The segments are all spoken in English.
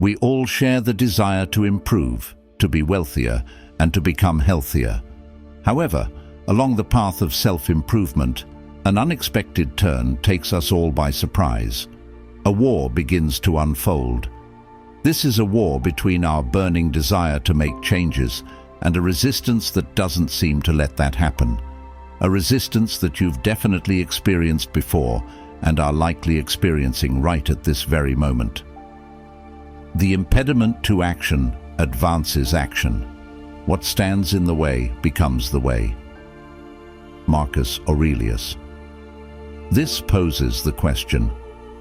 We all share the desire to improve, to be wealthier, and to become healthier. However, along the path of self-improvement, an unexpected turn takes us all by surprise. A war begins to unfold. This is a war between our burning desire to make changes and a resistance that doesn't seem to let that happen. A resistance that you've definitely experienced before and are likely experiencing right at this very moment. The impediment to action advances action. What stands in the way becomes the way. Marcus Aurelius. This poses the question,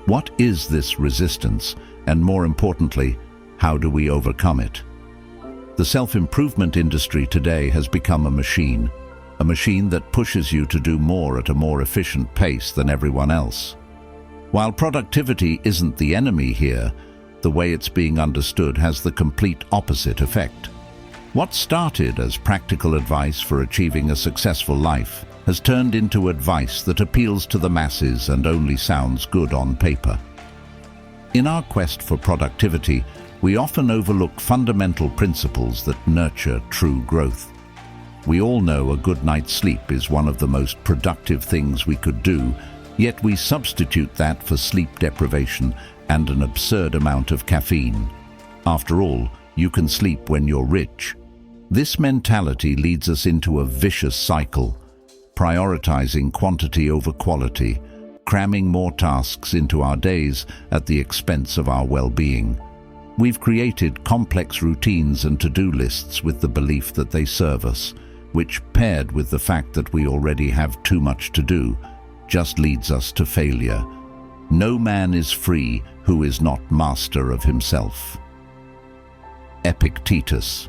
what is this resistance, and more importantly, how do we overcome it? The self-improvement industry today has become a machine that pushes you to do more at a more efficient pace than everyone else. While productivity isn't the enemy here, the way it's being understood has the complete opposite effect. What started as practical advice for achieving a successful life has turned into advice that appeals to the masses and only sounds good on paper. In our quest for productivity, we often overlook fundamental principles that nurture true growth. We all know a good night's sleep is one of the most productive things we could do, yet we substitute that for sleep deprivation and an absurd amount of caffeine. After all, you can sleep when you're rich. This mentality leads us into a vicious cycle, prioritizing quantity over quality, cramming more tasks into our days at the expense of our well-being. We've created complex routines and to-do lists with the belief that they serve us, which, paired with the fact that we already have too much to do, just leads us to failure. No man is free who is not master of himself. Epictetus.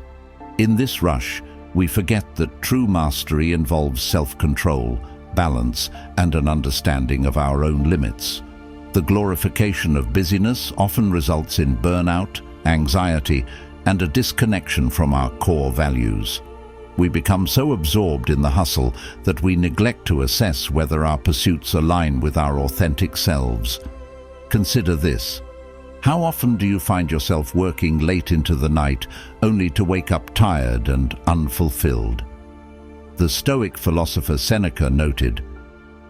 In this rush, we forget that true mastery involves self-control, balance, and an understanding of our own limits. The glorification of busyness often results in burnout, anxiety, and a disconnection from our core values. We become so absorbed in the hustle that we neglect to assess whether our pursuits align with our authentic selves. Consider this. How often do you find yourself working late into the night only to wake up tired and unfulfilled? The Stoic philosopher Seneca noted,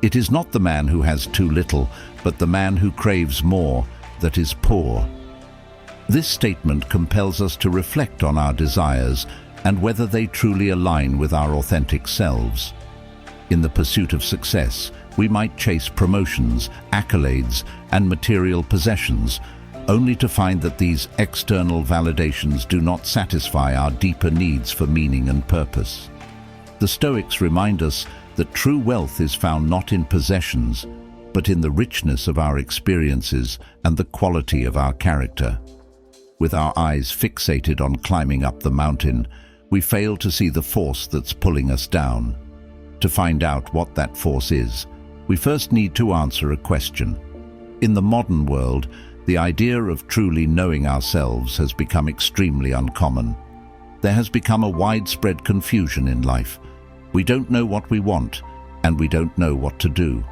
"It is not the man who has too little, but the man who craves more that is poor." This statement compels us to reflect on our desires and whether they truly align with our authentic selves. In the pursuit of success, we might chase promotions, accolades, and material possessions, only to find that these external validations do not satisfy our deeper needs for meaning and purpose. The Stoics remind us that true wealth is found not in possessions, but in the richness of our experiences and the quality of our character. With our eyes fixated on climbing up the mountain, we fail to see the force that's pulling us down. To find out what that force is, we first need to answer a question. In the modern world, the idea of truly knowing ourselves has become extremely uncommon. There has become a widespread confusion in life. We don't know what we want, and we don't know what to do.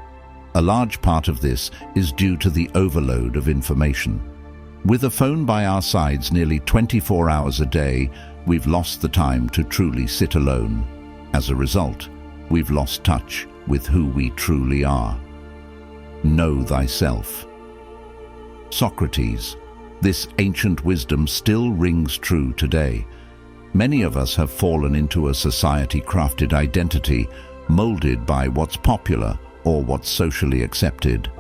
A large part of this is due to the overload of information. With a phone by our sides nearly 24 hours a day, we've lost the time to truly sit alone. As a result, we've lost touch with who we truly are. Know thyself. Socrates. This ancient wisdom still rings true today. Many of us have fallen into a society-crafted identity, molded by what's popular or what's socially accepted.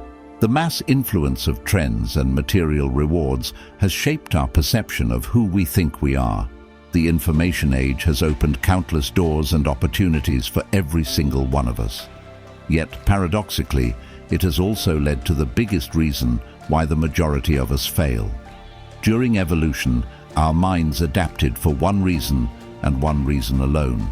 The mass influence of trends and material rewards has shaped our perception of who we think we are. The information age has opened countless doors and opportunities for every single one of us. Yet, paradoxically, it has also led to the biggest reason why the majority of us fail. During evolution, our minds adapted for one reason and one reason alone.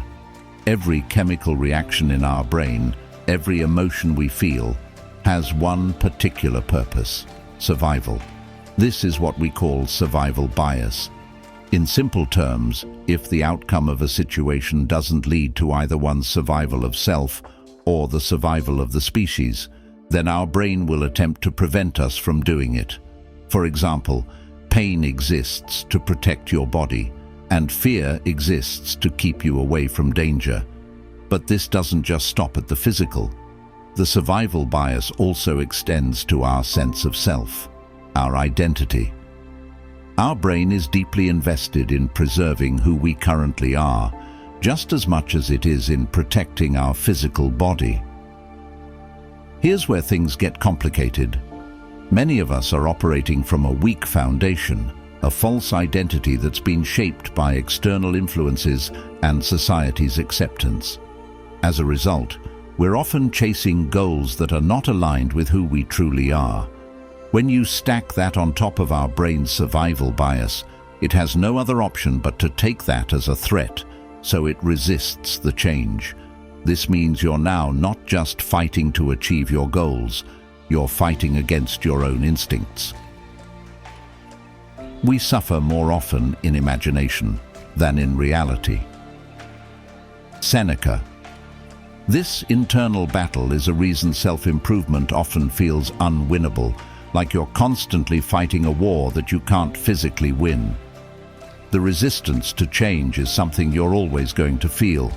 Every chemical reaction in our brain, every emotion we feel, has one particular purpose: survival. This is what we call survival bias. In simple terms, if the outcome of a situation doesn't lead to either one's survival of self or the survival of the species, then our brain will attempt to prevent us from doing it. For example, Pain exists to protect your body, and fear exists to keep you away from danger. But this doesn't just stop at the physical. The survival bias also extends to our sense of self, our identity. Our brain is deeply invested in preserving who we currently are, just as much as it is in protecting our physical body. Here's where things get complicated. Many of us are operating from a weak foundation, a false identity that's been shaped by external influences and society's acceptance. As a result, we're often chasing goals that are not aligned with who we truly are. When you stack that on top of our brain's survival bias, it has no other option but to take that as a threat, so it resists the change. This means you're now not just fighting to achieve your goals, you're fighting against your own instincts. We suffer more often in imagination than in reality. Seneca. This internal battle is a reason self-improvement often feels unwinnable, like you're constantly fighting a war that you can't physically win. The resistance to change is something you're always going to feel.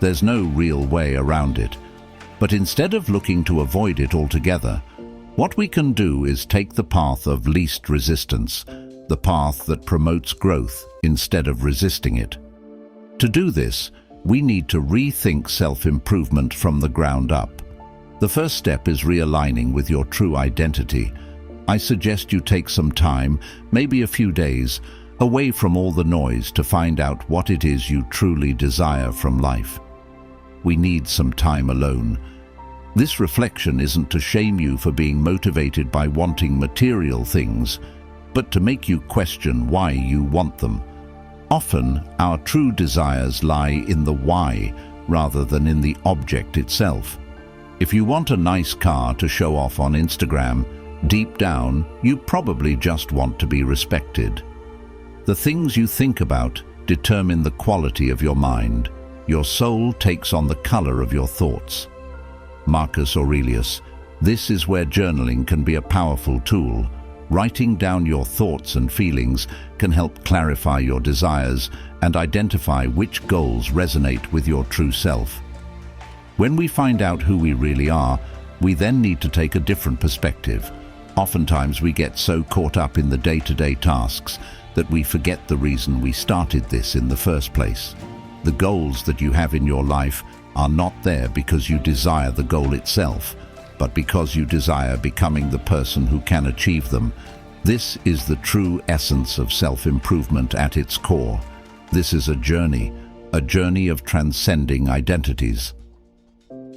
There's no real way around it. But instead of looking to avoid it altogether, what we can do is take the path of least resistance, the path that promotes growth instead of resisting it. To do this, we need to rethink self-improvement from the ground up. The first step is realigning with your true identity. I suggest you take some time, maybe a few days, away from all the noise to find out what it is you truly desire from life. We need some time alone. This reflection isn't to shame you for being motivated by wanting material things, but to make you question why you want them. Often, our true desires lie in the why rather than in the object itself. If you want a nice car to show off on Instagram, deep down, you probably just want to be respected. The things you think about determine the quality of your mind. Your soul takes on the color of your thoughts. Marcus Aurelius. This is where journaling can be a powerful tool. Writing down your thoughts and feelings can help clarify your desires and identify which goals resonate with your true self. When we find out who we really are, we then need to take a different perspective. Oftentimes we get so caught up in the day-to-day tasks that we forget the reason we started this in the first place. The goals that you have in your life are not there because you desire the goal itself, but because you desire becoming the person who can achieve them. This is the true essence of self-improvement at its core. This is a journey of transcending identities.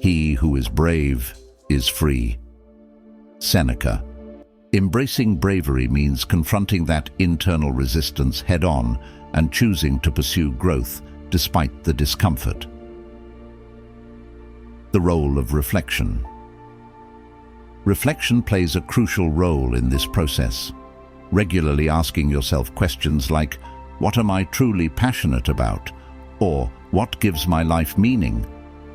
He who is brave is free. Seneca. Embracing bravery means confronting that internal resistance head-on and choosing to pursue growth despite the discomfort. The role of reflection. Reflection plays a crucial role in this process. Regularly asking yourself questions like, what am I truly passionate about? Or what gives my life meaning?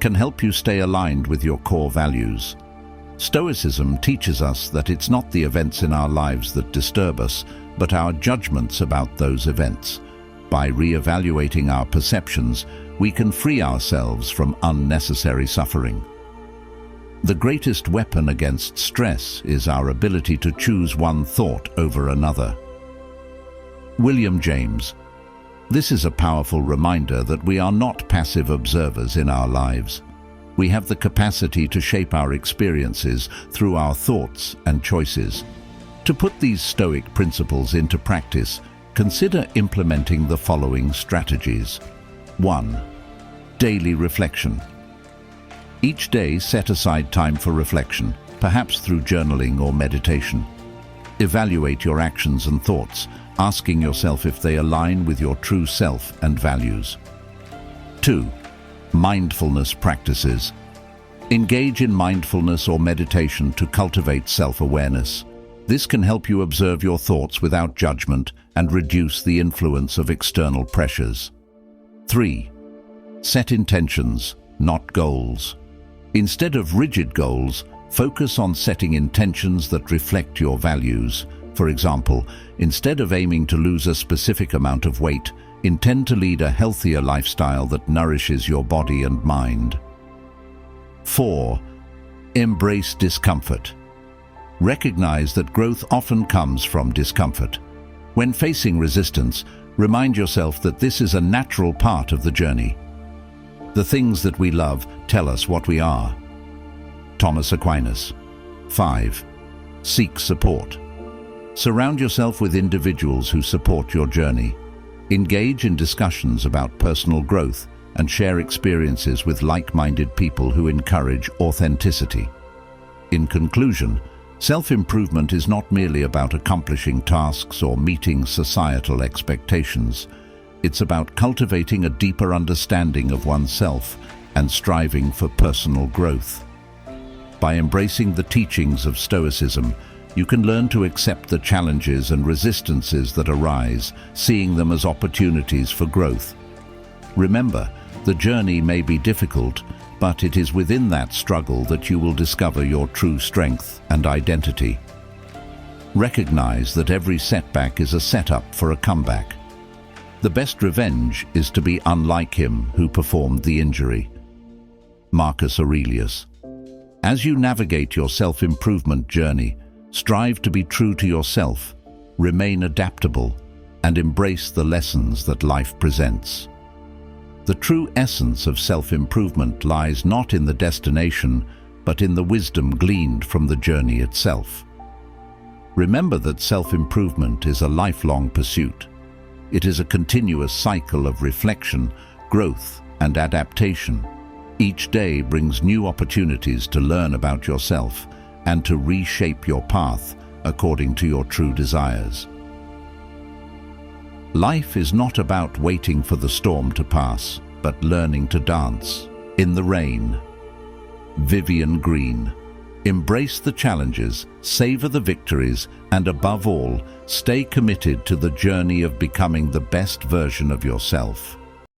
Can help you stay aligned with your core values. Stoicism teaches us that it's not the events in our lives that disturb us, but our judgments about those events. By re-evaluating our perceptions, we can free ourselves from unnecessary suffering. The greatest weapon against stress is our ability to choose one thought over another. William James. This is a powerful reminder that we are not passive observers in our lives. We have the capacity to shape our experiences through our thoughts and choices. To put these Stoic principles into practice, consider implementing the following strategies. 1. Daily reflection. Each day, set aside time for reflection, perhaps through journaling or meditation. Evaluate your actions and thoughts, asking yourself if they align with your true self and values. 2. Mindfulness practices. Engage in mindfulness or meditation to cultivate self-awareness. This can help you observe your thoughts without judgment and reduce the influence of external pressures. 3. Set intentions, not goals. Instead of rigid goals, focus on setting intentions that reflect your values. For example, instead of aiming to lose a specific amount of weight, intend to lead a healthier lifestyle that nourishes your body and mind. 4. Embrace discomfort. Recognize that growth often comes from discomfort. When facing resistance, remind yourself that this is a natural part of the journey. The things that we love tell us what we are. Thomas Aquinas. 5. Seek support. Surround yourself with individuals who support your journey. Engage in discussions about personal growth and share experiences with like-minded people who encourage authenticity. In conclusion, self-improvement is not merely about accomplishing tasks or meeting societal expectations. It's about cultivating a deeper understanding of oneself and striving for personal growth. By embracing the teachings of Stoicism, you can learn to accept the challenges and resistances that arise, seeing them as opportunities for growth. Remember, the journey may be difficult, but it is within that struggle that you will discover your true strength and identity. Recognize that every setback is a setup for a comeback. The best revenge is to be unlike him who performed the injury. Marcus Aurelius. As you navigate your self-improvement journey, strive to be true to yourself, remain adaptable, and embrace the lessons that life presents. The true essence of self-improvement lies not in the destination, but in the wisdom gleaned from the journey itself. Remember that self-improvement is a lifelong pursuit. It is a continuous cycle of reflection, growth, and adaptation. Each day brings new opportunities to learn about yourself and to reshape your path according to your true desires. Life is not about waiting for the storm to pass, but learning to dance in the rain. Vivian Green. Embrace the challenges, savor the victories, and above all, stay committed to the journey of becoming the best version of yourself.